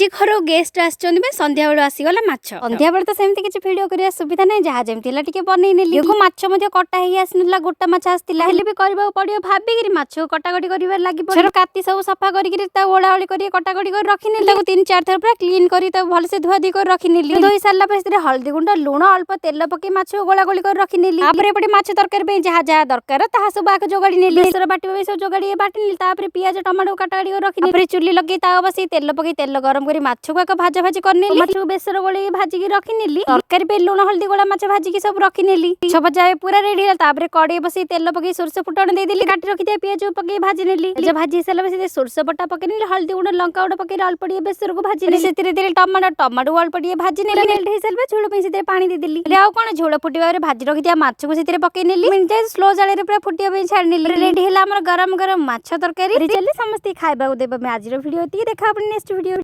आज घर गेस्ट आसंध्या बेलू आसीगला माछ संध्या बेले तो सेमती किसी वीडियो करिया सुविधा नहीं जहाँ जमी टे बनई नेली देखो माछ कटा ही आसना गोटा माछ आसला हेल्ले भी करबा पड़ो भाविकी माछ कटाकटी कर लगे काती सब सफा करके ओलाओली कर कटाकटी कर रखी 3-4 थर पूरा क्लीन कर भलसे धुआ दी कर रखी धोई सारा पर हल्दी गुंड लुण अल्प तेल पकई माछ गोलागोली कर रखी एपटे माछ तरकारी जहाँ जहाँ दरकार सब आगे जोगाड़ी नेली बेसर बाटा सब जोगाड़ी बाटी पियाज टमाटो कटाकटी कर रखी चुली लगे बस तेल पकई तेल गरम कर माछ को एक भाजा भाजी कर माछ को बेसर गोल भाजिकी रखी तरकारी पे लुण हल्दी गोला माछ भाजिकी सब रखी भजा पूरा रेडी है कड़े बस तेल पकई सोरष फुटण देदेली काटी रखी पियाज पकई भाजी नेली भाजी सारा सोरष बटा पकई हल्दी गुंड लंका गुंड पकई अल्प बेसर को भाजी से टमाटो अल्प भाजी नेली झोल पे पानी देदेली आउ कौन झोल फुटा भाजी रखी माछ को पकई स्लो जाल पूरा फुटा छाड़ी रेडी है गरम गरम माछ तरकारी समस्त खावा देव आज वीडियो देखा नेक्स्ट वीडियो।